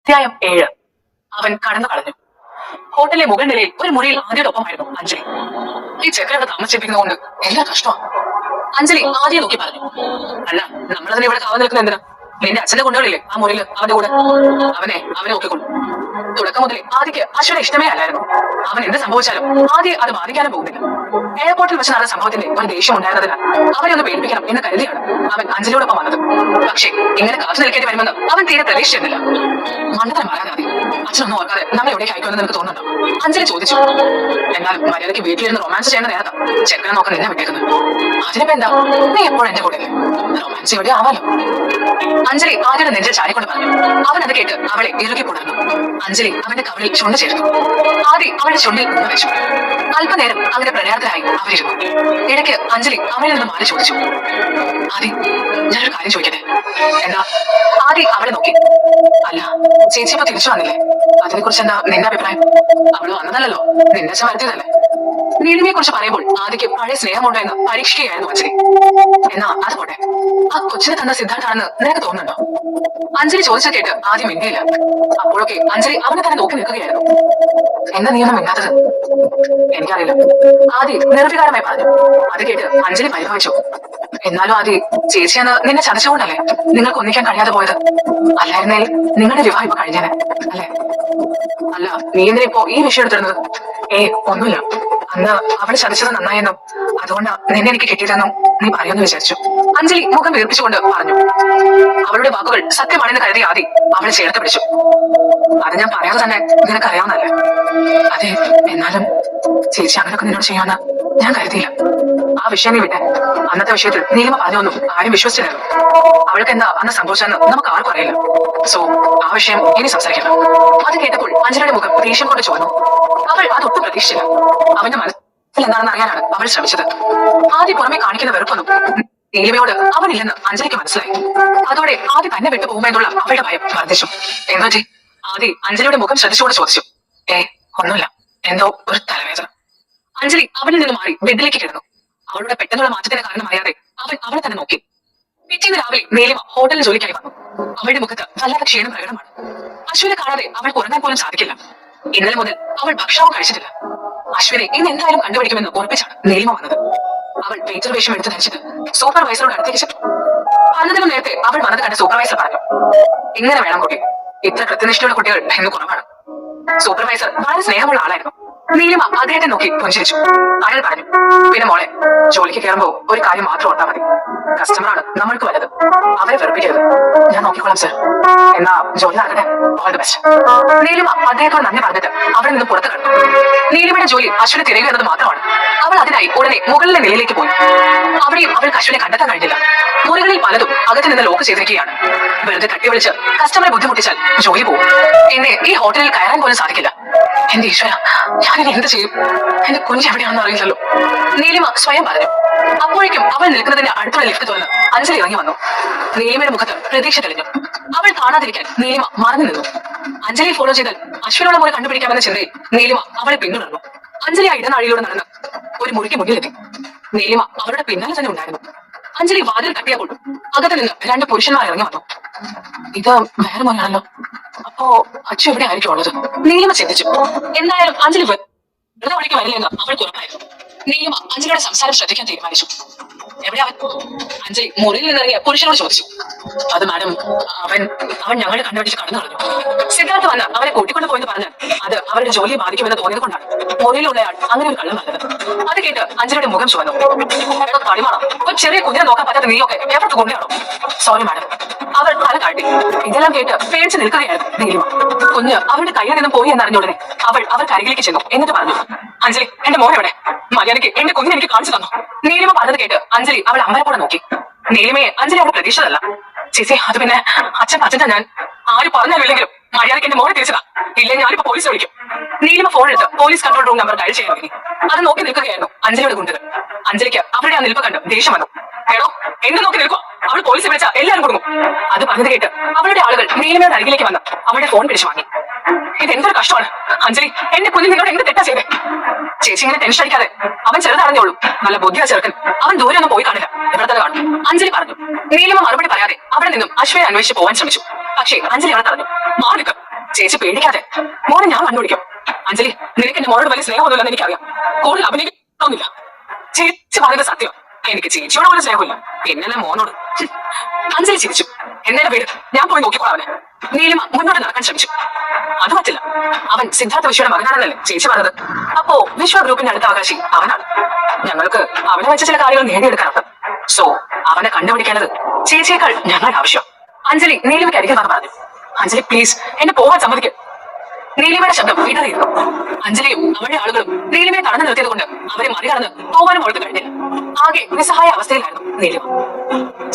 അധ്യായം 7. അവൻ കടന്നു കളഞ്ഞു. ഹോട്ടലിലെ മുകൾ നിലയിൽ ഒരു മുറിയിൽ ആദ്യയുടെ ഒപ്പമായിരുന്നു അഞ്ജലി. ഈ ചെക്കനവിടെ താമസിപ്പിക്കുന്നതുകൊണ്ട് എല്ലാ കഷ്ടമാണ്. അഞ്ജലി ആദ്യം നോക്കി പറഞ്ഞു, അല്ല നമ്മളതിനെ ഇവിടെ കാവൽ നിൽക്കുന്ന എന്തിനാ? നിന്റെ അച്ഛന്റെ കൊണ്ടുകളില്ലേ ആ മുറിയിൽ അവന്റെ കൂടെ? അവനെ നോക്കിക്കൊള്ളു. തുടക്കം മുതലേ ആദ്യക്ക് അശ്വനെ ഇഷ്ടമേ അല്ലായിരുന്നു. അവൻ എന്ത് സംഭവിച്ചാലും ആദ്യ അത് ബാധിക്കാനും പോകുന്നില്ല. എയർപോർട്ടിൽ വെച്ച് നടന്ന സംഭവത്തിന്റെ ഒരു ദേഷ്യം ഉണ്ടായിരുന്നതിനാൽ അവരെ ഒന്ന് പേടിപ്പിക്കണം എന്ന് കരുതിയാണ് അവൻ അഞ്ജലിയോടൊപ്പം വന്നത്. പക്ഷേ ഇങ്ങനെ കാത്തു നിൽക്കേണ്ടി വരുമെന്ന് അവൻ തീരെ പ്രതീക്ഷിച്ചിരുന്നില്ല. മണ്ടത്തരം പറയാതെ മതി, അച്ഛനൊന്നും ഓർക്കാതെ നമ്മൾ എവിടേക്ക് അയക്കുമെന്ന് നിനക്ക് തോന്നുന്നുണ്ടോ? അഞ്ജലി ചോദിച്ചു. എന്നാൽ മര്യാദയ്ക്ക് വീട്ടിലിരുന്ന് റൊമാൻസ് ചെയ്യേണ്ട നേരത്താ ചെക്കനെ നോക്കാൻ നിന്നെ വിട്ടേക്കുന്നത്. അതിനിപ്പോ എന്താ, നീ എപ്പോഴും എന്റെ കൂടെ റൊമാൻസ് എവിടെ ആവാലോ? അഞ്ജലി ആദ്യയുടെ നെഞ്ചിൽ ചാരിക്കൊണ്ട് പറഞ്ഞു. അവൻ അത് കേട്ട് അവളെ ഇറുകി പുണർന്നു. അഞ്ജലി അവന്റെ കവളിൽ ചുണ്ട് ചേർത്തു. ആദ്യം അവളുടെ ചുണ്ടിൽ ഉമ്മ വെച്ചു. അല്പനേരം അങ്ങനെ പ്രണയത്തിലായി അവരിരുന്നു. ഇടയ്ക്ക് അഞ്ജലി അവളിൽ നിന്ന് മാറി ചോദിച്ചു, ആദി ഞാനൊരു കാര്യം ചോദിക്കട്ടെ? എന്താ? ആദ്യം അവളെ നോക്കി. അല്ല ചേച്ചി ഇപ്പൊ തിരിച്ചു വന്നില്ലേ, അതിനെ കുറിച്ച് എന്താ നിന്റെ അഭിപ്രായം? അവള് വന്നതല്ലോ, നിന്റെ അച്ഛൻ വരുത്തിയതല്ലേ? നീലിമയെ കുറിച്ച് പറയുമ്പോൾ ആദ്യക്ക് പഴയ സ്നേഹമുണ്ടോ എന്ന് പരീക്ഷിക്കുകയായിരുന്നു അഞ്ജലി. എന്നാ അത് പോട്ടെ, ആ കൊച്ചിനെ തന്ന സിദ്ധാർത്ഥാണെന്ന് നിനക്ക് തോന്നുന്നുണ്ടോ? അഞ്ജലി ചോദിച്ചു കേട്ട് ആദ്യം മിണ്ടിയില്ല. അപ്പോഴൊക്കെ അഞ്ജലി അവനെ തന്നെ നോക്കി നിൽക്കുകയായിരുന്നു. എന്താ നീ ഒന്നും മിണ്ടാത്തത്? എനിക്കറിയില്ല, ആദ്യം നിർവികാരമായി പറഞ്ഞു. അത് കേട്ട് അഞ്ജലി പരിഭവിച്ചു. എന്നാലും ആദ്യം ചേച്ചിയെന്ന് നിന്നെ ചതച്ചുകൊണ്ടല്ലേ നിങ്ങൾക്ക് ഒന്നിക്കാൻ കഴിയാതെ പോയത്? അല്ലായിരുന്നേൽ നിങ്ങളുടെ വിവാഹം ഇപ്പൊ കഴിഞ്ഞേനെ അല്ലേ? അല്ല നീ എന്തിനാ ഇപ്പോ ഈ വിഷയം എടുത്തിരുന്നത്? ഒന്നുമില്ല, അന്ന് അവള് ചതിച്ചത് നന്നായെന്നും അതുകൊണ്ട് നിന്നെ എനിക്ക് കിട്ടിയതെന്നും നീ പറയുമെന്ന് വിചാരിച്ചു. അഞ്ജലി മുഖം വീർപ്പിച്ചുകൊണ്ട് പറഞ്ഞു. അവളുടെ വാക്കുകൾ സത്യമാണെന്ന് കരുതി ആദി അവളെ ചേർത്ത് പിടിച്ചു. അത് ഞാൻ പറയാതെ തന്നെ നിനക്കറിയാവുന്നല്ലേ? അതെ, എന്നാലും ചേച്ചി അങ്ങനൊക്കെ നിന്നോട് ചെയ്യാമെന്ന് ഞാൻ കരുതിയില്ല. ആ വിഷയം നീ വിട്ടെ. അന്നത്തെ വിഷയത്തിൽ നീലിമ പറഞ്ഞൊന്നും ആരും വിശ്വസിച്ചില്ലല്ലോ. അവൾക്ക് എന്താ അന്ന് സംഭവിച്ചെന്ന് നമുക്ക് ആർക്കും അറിയില്ല. സോ ആ വിഷയം ഇനി സംസാരിക്കണം. അത് കേട്ടപ്പോൾ അഞ്ജലിയുടെ മുഖം ദേഷ്യം കൊണ്ട് ചോദിച്ചു. അവൾ അതൊട്ടും പ്രതീക്ഷിച്ചില്ല. അവന്റെ മനസ്സിൽ എന്താണെന്ന് അറിയാനാണ് അവൾ ശ്രമിച്ചത്. ആദ്യം പുറമെ കാണിക്കുന്ന വെറുപ്പൊന്നും നീലിമയോട് അവനില്ലെന്ന് അഞ്ജലിക്ക് മനസ്സിലായി. അതോടെ ആദ്യം തന്നെ വിട്ടുപോകുമെന്നുള്ള അവളുടെ ഭയം വർദ്ധിച്ചു. എന്താ ആദ്യം അഞ്ജലിയുടെ മുഖം ശ്രദ്ധിച്ചുകൊണ്ട് ചോദിച്ചു. ഒന്നുമില്ല, എന്തോ ഒരു തലവേദന. അഞ്ജലി അവനിൽ നിന്ന് മാറി ബെഡിലേക്ക് കിടന്നു. അവളുടെ പെട്ടെന്നുള്ള മാറ്റത്തിന് കാരണം അറിയാതെ അവൻ അവളെ തന്നെ നോക്കി. പിറ്റേന്ന് രാവിലെ നീലിമ ഹോട്ടലിൽ ജോലിക്കായി വന്നു. അവളുടെ മുഖത്ത് വല്ലാത്ത ക്ഷീണം പ്രകടമാണ്. അശ്വിനെ കാണാതെ അവൾക്ക് ഉറങ്ങാൻ പോലും സാധിക്കില്ല. ഇന്നലെ മുതൽ അവൾ ഭക്ഷണവും കഴിച്ചിട്ടില്ല. അശ്വിനെ ഇന്ന് എന്തായാലും കണ്ടുപിടിക്കുമെന്ന് ഉറപ്പിച്ചാണ് നീലിമ വന്നത്. അവൾ വെയിറ്റർ വേഷം എടുത്ത് ധരിച്ചിട്ട് സൂപ്പർവൈസറോട് അടുത്തേക്ക് ചെന്നു. പറഞ്ഞതിനും നേരത്തെ അവൾ വന്നത് കണ്ട് സൂപ്പർവൈസർ പറഞ്ഞു, ഇങ്ങനെ വേണം കുട്ടി, ഇത്ര കൃത്യനിഷ്ഠയുള്ള കുട്ടികൾ എന്ന് കുറവാണ്. സൂപ്പർവൈസർ വളരെ സ്നേഹമുള്ള ആളായിരുന്നു. നീലിമ അദ്ദേഹത്തെ നോക്കി പുഞ്ചിരിച്ചു. അയാൾ പറഞ്ഞു, പിന്നെ മോളെ, ജോലിക്ക് കയറുമ്പോ ഒരു കാര്യം മാത്രം ഓർത്താൽ മതി, കസ്റ്റമറാണ് നമ്മൾക്ക് വലുത്, അവരെ വെറുപ്പിക്കരുത്. ഞാൻ നോക്കിക്കോളാം സർ. എന്നാ ജോലി നടക്കട്ടെ, ഓൾ ദി ബെസ്റ്റ്. നീലിമ അദ്ദേഹത്തോട് നന്ദി പറഞ്ഞിട്ട് അവിടെ നിന്ന് പുറത്തു കടന്നു. നീലിമയുടെ ജോലി അശ്വിനെ തിരയുക എന്നത് മാത്രമാണ്. അവൾ അതിനായി ഉടനെ മുകളിലെ നിലയിലേക്ക് പോയി. അവിടെയും അവൾക്ക് അശ്വിനെ കണ്ടെത്താൻ കഴിഞ്ഞില്ല. മുറികളിൽ പലതും അകത്ത് നിന്ന് ലോക്ക് ചെയ്തിരിക്കുകയാണ്. വെറുതെ തട്ടി വിളിച്ച് കസ്റ്റമറെ ബുദ്ധിമുട്ടിച്ചാൽ ജോലി പോകും. പിന്നെ ഈ ഹോട്ടലിൽ കയറാൻ പോലും സാധിക്കില്ല. എന്റെ ഈശ്വര, ഞാനിനി എന്ത് ചെയ്യും? എന്റെ കുഞ്ഞ് എവിടെയാണെന്ന് അറിയില്ലല്ലോ, നീലിമ സ്വയം പറഞ്ഞു. അപ്പോഴേക്കും അവൾ നിൽക്കുന്നതിന്റെ അടുത്തുള്ള ലിഫ്റ്റ് തുറന്ന് അഞ്ജലി ഇറങ്ങി വന്നു. നീലിമയുടെ മുഖത്ത് പ്രതീക്ഷ തെളിഞ്ഞു. അവൾ കാണാതിരിക്കാൻ നീലിമ മറന്നു നിന്നു. അഞ്ജലി ഫോളോ ചെയ്താൽ അശ്വിനുള്ള മുറി കണ്ടുപിടിക്കാമെന്ന ചിന്തയിൽ നീലിമ അവളെ പിന്തുടർന്നു. അഞ്ജലി ആ ഇടനാഴിയിലൂടെ നടന്ന് ഒരു മുറിക്ക് മുന്നിലെത്തി. നീലിമ അവരുടെ പിന്നാലെ തന്നെ ഉണ്ടായിരുന്നു. അഞ്ജലി വാതിൽ തട്ടിയപ്പോൾ അകത്ത് നിന്ന് രണ്ട് പുരുഷന്മാർ ഇറങ്ങി വന്നു. ഇത് വേറെ മുറിയാണല്ലോ, അപ്പോ അച്ഛൻ എവിടെ ആയിരിക്കും ഉള്ളത്? നീലിമ ചിന്തിച്ചു. എന്തായാലും അഞ്ജലി വെറുതെ വഴിക്ക് വരില്ലെന്ന് അവൾക്ക് ഉറപ്പായിരുന്നു. നീലിമ അഞ്ജലിയുടെ സംസാരം ശ്രദ്ധിക്കാൻ തീരുമാനിച്ചു. എവിടെ അവൻ? അഞ്ജലി മുറിയിൽ നിന്നിറങ്ങിയ പുരുഷനോട് ചോദിച്ചു. അത് മാഡം, അവൻ ഞങ്ങളെ കണ്ടുപിടിച്ച് കടന്നു കളഞ്ഞു. സിദ്ധാർത്ഥ വന്ന് അവരെ കൂട്ടിക്കൊണ്ട് പോയെന്ന് പറഞ്ഞാൽ അത് അവരുടെ ജോലിയെ ബാധിക്കുമെന്ന് തോന്നിയത് കൊണ്ടാണ് മുറിയിലുള്ളയാൾ അങ്ങനെ ഒരു കള്ളം പറഞ്ഞത്. അത് കേട്ട് അഞ്ജലിയുടെ മുഖം ചുവന്നു. പടിമാണോ? ഒരു ചെറിയ കുഞ്ഞിനെ നോക്കാൻ പറ്റാത്ത നീയൊക്കെ എവിടെ കൊണ്ടാണോ? Sorry madam. അവൾ തല കാട്ടി. ഇതെല്ലാം കേട്ട് പേടിച്ച് നിൽക്കുകയായിരുന്നു നീലിമ. കുഞ്ഞ് അവരുടെ കയ്യിൽ നിന്നും പോയി എന്നറിഞ്ഞ ഉടനെ അവൾ അവർക്ക് അരികിലേക്ക് ചെന്നു. എന്നിട്ട് പറഞ്ഞു, അഞ്ജലി, എന്റെ മോൻ എവിടെ? മര്യാദയ്ക്ക് എന്റെ കുഞ്ഞിനെ എനിക്ക് കാണിച്ചു തന്നു. നീലിമ പറഞ്ഞത് കേട്ട് അഞ്ജലി അവൾ അമ്പരപ്പോടെ നോക്കി. നീലിമയെ അഞ്ജലി അവിടെ പ്രതീക്ഷിച്ചതല്ല. ചേച്ചി, അത് പിന്നെ അച്ഛൻ്റെ ഞാൻ ആര് പറഞ്ഞാലില്ലെങ്കിലും മര്യാദയ്ക്ക് എന്റെ മോനെ തിരിച്ചതാ, ഇല്ലേ ഞാനിപ്പോ പോലീസ് വിളിക്കും. നീലിമ ഫോൺ എടുത്ത് police control room number dial ചെയ്യാൻ തുടങ്ങി. അത് നോക്കി നിൽക്കുകയായിരുന്നു അഞ്ജലിയുടെ ഗുണ്ടകൾ. അഞ്ജലിക്ക് അവരുടെ ആ നിൽപ്പ് കണ്ട് ദേഷ്യം വന്നു. എടോ, എന്ത് നോക്കി നിൽക്കുക? അവൾ പോലീസിൽ വിളിച്ചാൽ എല്ലാവരും കൊടുക്കും. അത് പറഞ്ഞത് കേട്ട് അവളുടെ ആളുകൾ നീലിമയുടെ അരികിലേക്ക് വന്ന് അവളുടെ ഫോൺ പിടിച്ചു വാങ്ങി. ഇതെന്തൊരു കഷ്ടമാണ് അഞ്ജലി, എന്റെ കുഞ്ഞിൽ നിന്നോട് എന്ത് തെറ്റാ ചെയ്തേ? ചേച്ചി ഇങ്ങനെ ടെൻഷൻ അടിക്കാതെ, അവൻ ചെറുതറിഞ്ഞോളൂ, നല്ല ബുദ്ധിയാ ചെറുക്കൻ, അവൻ ദൂരെ ഒന്നും പോയി കാണില്ല, ഇവിടെ തന്നെ കാണും, അഞ്ജലി പറഞ്ഞു. നീലിമ മറുപടി പറയാതെ അവിടെ നിന്നും അശ്വയെ അന്വേഷിച്ച് പോവാൻ ശ്രമിച്ചു. പക്ഷേ അഞ്ജലി അവളെ പറഞ്ഞു, മാറിക്ക്, ചേച്ചി പേടിക്കാതെ, മോനെ ഞാൻ കണ്ടുപിടിക്കും. അഞ്ജലി, നിനക്ക് എന്റെ മോനോട് വലിയ സ്നേഹമൊന്നുമില്ലെന്ന് എനിക്കറിയാം. കൂടുതൽ അഭിനയിക്കൊന്നുമില്ല. ചേച്ചി പറയുന്നത് സത്യം. എനിക്ക് ചേച്ചിയോട് പോലും സ്നേഹമില്ല, പിന്നല്ലേ മോനോട്. അഞ്ജലി ചിരിച്ചു. എന്നേടെ പേര് ഞാൻ പോയി നോക്കിക്കോളാം അവനെ. നീലിമ മുന്നോട്ട് നടക്കാൻ ശ്രമിച്ചു. അത് പറ്റില്ല. അവൻ സിദ്ധാർത്ഥ വിശ്വയുടെ മകനാണെന്നല്ലേ ചേച്ചി പറഞ്ഞത്. അപ്പോ വിശ്വ ഗ്രൂപ്പിന്റെ അടുത്ത അവകാശി അവനാണ്. ഞങ്ങൾക്ക് അവനെ വെച്ച ചില കാര്യങ്ങൾ നേടിയെടുക്കാനുണ്ട്. സോ അവനെ കണ്ടുപിടിക്കേണ്ടത് ചേച്ചിയേക്കാൾ ഞങ്ങളുടെ ആവശ്യം. അഞ്ജലി നീലിമയ്ക്ക് അരികിൽ വന്ന് പറഞ്ഞു. അഞ്ജലി പ്ലീസ്, എന്നെ പോകാൻ സമ്മതിക്കും. നീലിമയുടെ ശബ്ദം ഇടറിയിരുന്നു. അഞ്ജലിയും അവരുടെ ആളുകളും നീലിമയെ തടഞ്ഞു നിർത്തിയത് കൊണ്ട് അവരെ മറികടന്ന് പോകാനും അവൾക്ക് കഴിഞ്ഞില്ല. ആകെ നിസ്സഹായ അവസ്ഥയിലായിരുന്നു നീലിമ.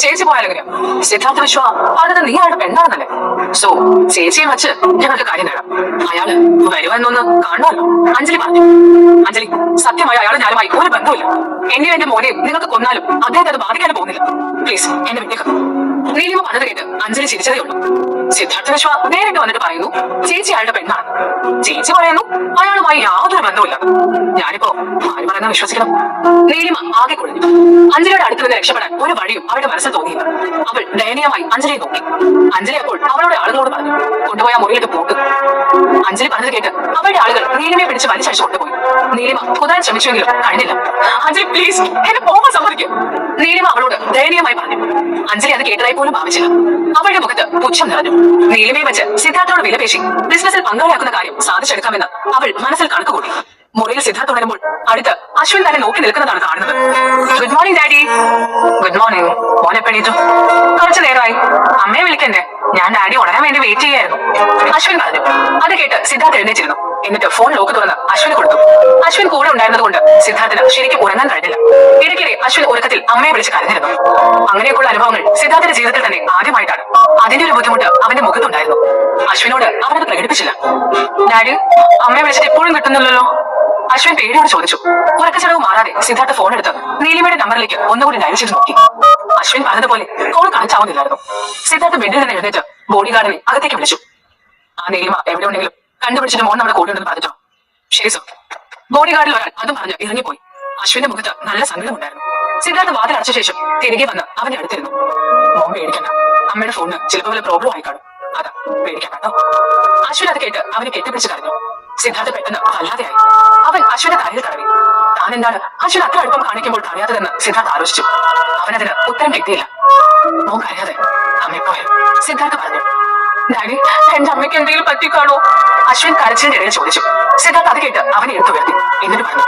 ചേച്ചി പോയാലെങ്ങനെയാ? സിദ്ധാർത്ഥ വിശ്വ പറഞ്ഞത് നീ അയാളുടെ പെണ്ണാണെന്നല്ലേ. സോ ചേച്ചിയെ വെച്ച് ഞങ്ങൾക്ക് കാര്യം നേടാം. അയാള് വരുമെന്നൊന്ന് കാണുമല്ലോ. അഞ്ജലി പറഞ്ഞു. അഞ്ജലി, സത്യമായി അയാൾ ഞാനുമായി ഒരു ബന്ധമില്ല. എന്നെയും എന്റെ മോനെയും നിങ്ങൾക്ക് കൊന്നാലും അദ്ദേഹത്തെ അത് ബാധിക്കാനും പോകുന്നില്ല. പ്ലീസ് എന്നെ വിട്ടേക്ക്. നീലിമ പറഞ്ഞത് കേട്ട് അഞ്ജലി ചിരിച്ചതേ ഉള്ളൂ. സിദ്ധാർത്ഥ വിശ്വ നേരിട്ട് വന്നിട്ട് പറയുന്നു ചേച്ചി അയാളുടെ പെണ്ണാണ്. ചേച്ചി പറയുന്നു അയാളുമായി യാതൊരു ബന്ധവുമില്ല. ഞാനിപ്പോ ആര് പറയുന്ന വിശ്വസിക്കണം? നീലിമ ആകെ കുഴഞ്ഞു. അഞ്ജലിയുടെ അടുത്ത് നിന്ന് രക്ഷപ്പെടാൻ ഒരു വഴിയും അവളുടെ മനസ്സിൽ തോന്നിയില്ല. അവൾ ദയനീയമായി അഞ്ജലിയെ നോക്കി. അഞ്ജലി അപ്പോൾ അവളുടെ ആളുകളോട് പറഞ്ഞു കൊണ്ടുപോയ മുറിയിലിട്ട് പൂട്ട്. അഞ്ജലി പറഞ്ഞത് കേട്ട് അവളുടെ ആളുകൾ നീലിമയെ പിടിച്ച് വലിച്ചഴിച്ചു കൊണ്ടുപോയി. നീലിമ കുതാൻ ശ്രമിച്ചുവെങ്കിലും കഴിഞ്ഞില്ല. അഞ്ജലി പ്ലീസ്, എന്നെ പോകാൻ സമ്മതിക്കും. നീലിമ അവളോട് ദയനീയമായി പറഞ്ഞു. അഞ്ജലി അത് കേട്ടതായി പോലും ഭാവിച്ചില്ല. അവളുടെ മുഖത്ത് പുച്ഛം നിറഞ്ഞു. നീലിമയെ വെച്ച് സിദ്ധാർത്ഥോട് വിലപേശി ബിസിനസ്സിൽ പങ്കാളിയാക്കുന്ന കാര്യം സാധിച്ചെടുക്കാമെന്ന് അവൾ മനസ്സിൽ കണക്കുകൂട്ടി. മുറിയിൽ സിദ്ധാർത്ഥ തുടരുമ്പോൾ അടുത്ത് അശ്വിൻ തന്നെ നോക്കി നിൽക്കുന്നതാണ് കാണുന്നത്. Good morning daddy. Good morning. മോനെ പെണീറ്റു? കുറച്ചു നേരമായി. അമ്മയെ വിളിക്കണ്ടേ? ഞാൻ ഡാഡി ഉടനെ വേണ്ടി വെയിറ്റ് ചെയ്യായിരുന്നു, അശ്വിൻ പറഞ്ഞു. അത് കേട്ട് സിദ്ധാർത്ഥ എഴുന്നേറ്റിരുന്നു. എന്നിട്ട് ഫോൺ ലോക്ക് തുറന്ന് അശ്വിന് കൊടുത്തു. അശ്വിൻ കൂടെ ഉണ്ടായിരുന്നത് കൊണ്ട് സിദ്ധാർത്ഥന് ശരിക്കും ഉറങ്ങാൻ കഴിഞ്ഞില്ല. ഇടയ്ക്കിടെ അശ്വിൻ ഉറക്കത്തിൽ അമ്മയെ വിളിച്ച് കരഞ്ഞിരുന്നു. അങ്ങനെയൊക്കെയുള്ള അനുഭവങ്ങൾ സിദ്ധാർത്ഥന്റെ ജീവിതത്തിൽ തന്നെ ആദ്യമായിട്ടാണ്. അതിന്റെ ഒരു ബുദ്ധിമുട്ട് അവന്റെ മുഖത്തുണ്ടായിരുന്നു. അശ്വിനോട് അവനത് പ്രകടിപ്പിച്ചില്ല. ഡാഡി, അമ്മയെ വിളിച്ചിട്ട് എപ്പോഴും കിട്ടുന്നില്ലല്ലോ, അശ്വിൻ പേടിയോട് ചോദിച്ചു. ഉറക്കച്ചടവ് മാറാതെ സിദ്ധാർത്ഥ ഫോൺ എടുത്ത് നീലിമയുടെ നമ്പറിലേക്ക് ഒന്നുകൂടി ഡയൽ ചെയ്ത് നോക്കി. അശ്വിൻ പറഞ്ഞതുപോലെ കോൾ കണക്ട് ആവുന്നില്ലായിരുന്നു. സിദ്ധാർത്ഥ ബെഡിൽ നിന്ന് എഴുന്നേറ്റ് ബോഡി ഗാർഡിനെ അകത്തേക്ക് വിളിച്ചു. ആ നീലിമ എവിടെ ഉണ്ടെങ്കിലും കണ്ടുപിടിച്ചിട്ട് മോൻ നമ്മുടെ കൂടെ ഉണ്ടെന്ന് പറഞ്ഞോ. ശരി സർ. ബോഡി ഗാർഡിൽ ഒരാൾ അതും പറഞ്ഞ് ഇറങ്ങിപ്പോയി. അശ്വിന്റെ മുഖത്ത് നല്ല സങ്കടമുണ്ടായിരുന്നു. സിദ്ധാർത്ഥ വാതിൽ അടച്ച ശേഷം തിരികെ വന്ന് അവന്റെ അടുത്തിരുന്നു. മോൻ പേടിക്കണ്ട, അമ്മയുടെ ഫോണിന് ചിലപ്പോൾ വല്ല പ്രോബ്ലം ആയി കാണും, അതാ പേടിക്കണ്ട കേട്ടോ. അശ്വിൻ അത് കേട്ട് അവനെ കെട്ടിപ്പിടിച്ച് കരഞ്ഞു. സിദ്ധാർത്ഥ പെട്ടെന്ന് വല്ലാതെയായി. അവൻ അശ്വിന്റെ തലയിൽ തടവി. താൻ എന്താണ് അശ്വിൻ അത്ര അടുപ്പം കാണിക്കുമ്പോൾ അറിയാത്തതെന്ന് സിദ്ധാർത്ഥ ആലോചിച്ചു. അവനതിന് ഉത്തരം കിട്ടിയില്ല. മോൻ കരയാതെ, അമ്മയെപ്പോ വരും, സിദ്ധാർത്ഥ പറഞ്ഞു. ഡാഡി, എന്റെ അമ്മയ്ക്ക് എന്തെങ്കിലും പറ്റിക്കാണോ? അശ്വിൻ കരച്ചിലിന്റെ ഇടയിൽ ചോദിച്ചു. സിദ്ധാർത്ഥ അത് കേട്ട് അവനെ എടുത്തു ഉയർത്തി. എന്നിട്ട് പറഞ്ഞു,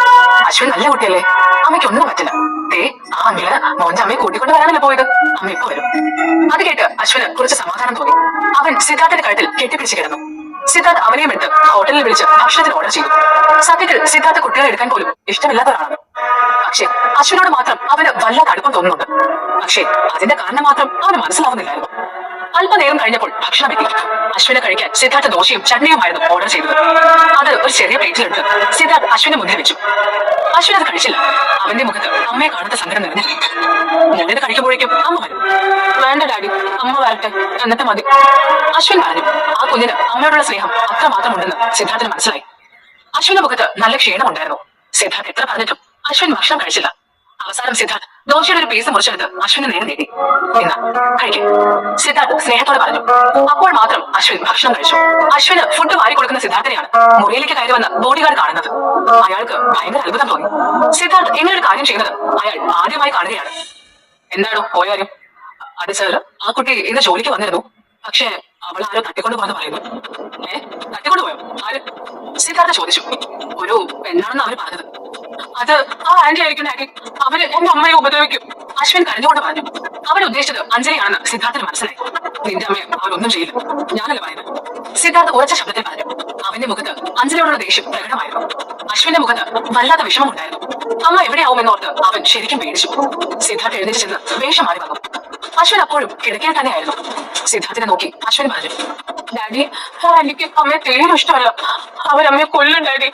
അശ്വിൻ നല്ല കുട്ടിയല്ലേ, അമ്മയ്ക്ക് ഒന്നും പറ്റില്ല. ദേ ആ അമ്മയില് മോന്റെ അമ്മയെ കൂട്ടിക്കൊണ്ട് വരാനല്ലേ പോയത്, അമ്മ എപ്പോ വരും. അത് കേട്ട് അശ്വിന് കുറച്ച് സമാധാനം തോന്നി. അവൻ സിദ്ധാർത്ഥന്റെ കഴുത്തിൽ കെട്ടിപ്പിടിച്ച് കിടന്നു. സിദ്ധാർത്ഥ് അവനെയും എടുത്ത് ഹോട്ടലിൽ വിളിച്ച് ഭക്ഷണത്തിന് ഓർഡർ ചെയ്തു. സത്യത്തിൽ സിദ്ധാർത്ഥ കുട്ടികളെ എടുക്കാൻ പോലും ഇഷ്ടമില്ലാത്ത ഒരാളാണ്. പക്ഷേ അശ്വിനോട് മാത്രം അവന് വല്ലാതെ അടുപ്പം തോന്നുന്നുണ്ട്. പക്ഷേ അതിന്റെ കാരണം മാത്രം അവന് മനസ്സിലാവുന്നില്ലായിരുന്നു. അല്പനേരം കഴിഞ്ഞപ്പോൾ ഭക്ഷണം എത്തി. അശ്വിനെ കഴിക്കാൻ സിദ്ധാർത്ഥ ദോശയും ചട്നിയുമായിരുന്നു ഓർഡർ ചെയ്തത്. അത് ഒരു ചെറിയ പ്ലേറ്റിലെടുത്ത് സിദ്ധാർത്ഥ് അശ്വിന്റെ മുന്നിൽ വെച്ചു. അശ്വിൻ അത് കഴിച്ചില്ല. അവന്റെ മുഖത്ത് അമ്മയെ കാണാത്ത സങ്കടം നിറഞ്ഞു. മോനത് കഴിക്കുമ്പോഴേക്കും അമ്മ വരും. വേണ്ട ഡാഡി, അമ്മ വരട്ടെ, എന്നിട്ട് മതി, അശ്വിൻ പറഞ്ഞു. ആ കുഞ്ഞിന് അമ്മയോടുള്ള സ്നേഹം അത്രമാത്രം ഉണ്ടെന്ന് സിദ്ധാർത്ഥന് മനസ്സിലായി. അശ്വിന്റെ മുഖത്ത് നല്ല ക്ഷീണമുണ്ടായിരുന്നു. സിദ്ധാർത്ഥ് എത്ര പറഞ്ഞിട്ടും അശ്വിൻ ഭക്ഷണം കഴിച്ചില്ല. അവസാനം സിദ്ധാർത്ഥ് ദോശയുടെ ഒരു പീസ് മുറിച്ചെടുത്ത് അശ്വിന് നേരെ നീട്ടി. എന്നാ കഴിക്കും, സിദ്ധാർത്ഥ് സ്നേഹത്തോടെ പറഞ്ഞു. അപ്പോൾ മാത്രം അശ്വിൻ ഭക്ഷണം കഴിച്ചു. അശ്വിന് ഫുഡ് വാരി കൊടുക്കുന്ന സിദ്ധാർത്ഥനെയാണ് മുറിയിലേക്ക് കയറി വന്ന ബോഡി ഗാർഡ് കാണുന്നത്. അയാൾക്ക് ഭയങ്കര അത്ഭുതം തോന്നി. സിദ്ധാർത്ഥ് ഇങ്ങനെ ഒരു കാര്യം ചെയ്യുന്നത് അയാൾ ആദ്യമായി കാണുകയാണ്. എന്താണോ പോയ കാര്യം? അത് സാർ, ആ കുട്ടി ഇന്ന് ജോലിക്ക് വന്നിരുന്നു. പക്ഷേ അവൾ ആരോ തട്ടിക്കൊണ്ട് പോകാന്ന് പറയുന്നു. തട്ടിക്കൊണ്ട് പോയോ? ആര്? സിദ്ധാർത്ഥ ചോദിച്ചു. ഒരു പെണ്ണാണെന്ന് അവര് പറഞ്ഞത്. അത് ആ ആന്റി ആയിരിക്കും ഡാഡി, അവര് എന്റെ അമ്മയെ ഉപദ്രവിക്കും, അശ്വിൻ കരഞ്ഞുകൊണ്ട് പറഞ്ഞു. അവരുദ്ദേശിച്ചത് അഞ്ജലിയാണെന്ന് സിദ്ധാർത്ഥന് മനസ്സിലായി. നിന്റെ അമ്മയെ അവരൊന്നും ചെയ്യില്ല, ഞാനല്ല പറയുന്നത്, സിദ്ധാർത്ഥ് ഉറച്ച ശബ്ദത്തിൽ പറഞ്ഞു. അവന്റെ മുഖത്ത് അഞ്ജലിയോടുള്ള ദേഷ്യം പ്രകടമായിരുന്നു. അശ്വിന്റെ മുഖത്ത് വല്ലാത്ത വിഷമമുണ്ടായിരുന്നു. അമ്മ എവിടെയാവുമെന്നോർത്ത് അവൻ ശരിക്കും പേടിച്ചു. സിദ്ധാർത്ഥ് എഴുന്നേറ്റ് ചെന്ന് വേഷം മാറി വന്നു. അശ്വിൻ അപ്പോഴും കിടക്കയിൽ തന്നെയായിരുന്നു. സിദ്ധാർത്ഥിനെ നോക്കി അശ്വിൻ പറഞ്ഞു, ഡാഡി, എനിക്ക് അമ്മയെ തീരെ ഇഷ്ടമല്ല, അവരമ്മയെ കൊല്ലും ഡാഡി.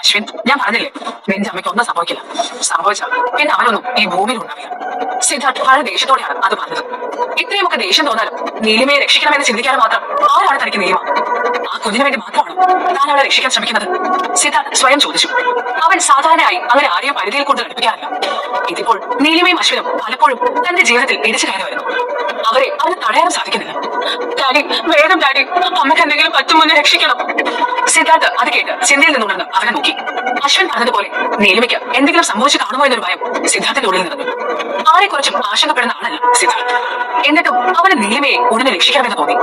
അശ്വിൻ, ഞാൻ പറഞ്ഞില്ലേ നിന്റെ അമ്മയ്ക്ക് ഒന്നും സംഭവിക്കില്ല. സംഭവിച്ചാൽ പിന്നെ അവരൊന്നും ഈ ഭൂമിയിൽ ഉണ്ടാവില്ല. സിദ്ധാർത്ഥ് വളരെ ദേഷ്യത്തോടെയാണ് അത് പറഞ്ഞത്. ഇത്രയുമൊക്കെ ദേഷ്യം തോന്നാലും നീലിമയെ രക്ഷിക്കണമെന്ന് ചിന്തിക്കാനും മാത്രം ആരാണ് തനിക്ക് നീലിമ? ആ കുഞ്ഞിന് വേണ്ടി മാത്രമാണോ താൻ അവളെ രക്ഷിക്കാൻ ശ്രമിക്കുന്നത്? സിദ്ധാർത്ഥ് സ്വയം ചോദിച്ചു. അവൻ സാധാരണയായി അങ്ങനെ ആരെയും പരിധിയിൽ കൊണ്ട് അടുപ്പിക്കാറില്ല. ഇതിപ്പോൾ നീലിമയും അശ്വിനും പലപ്പോഴും തന്റെ ജീവിതത്തിൽ ഇടിച്ചു കയറി വരുന്നു. അവരെ അവന് തടയാനും സാധിക്കുന്നില്ല. ഡാഡി, വേഗം ഡാഡി, അമ്മയ്ക്ക് എന്തെങ്കിലും പറ്റുമെന്ന് രക്ഷിക്കണം. സിദ്ധാർത്ഥ് അത് കേട്ട് ചിന്തയിൽ നിന്നുണർന്ന് അവനെ നോക്കി. അശ്വിൻ പറഞ്ഞതുപോലെ നീലിമയ്ക്ക് എന്തെങ്കിലും സംഭവിച്ചു കാണുമോ എന്നൊരു ഭയം സിദ്ധാർത്ഥിന്റെ ഉള്ളിൽ നിറഞ്ഞു. ആരെക്കുറിച്ചും ആശങ്കപ്പെടുന്ന ആളല്ല സിദ്ധാർത്ഥ്. എന്നിട്ടും അവന് നീലിമയെ ഉടനെ രക്ഷിക്കണമെന്ന് തോന്നി.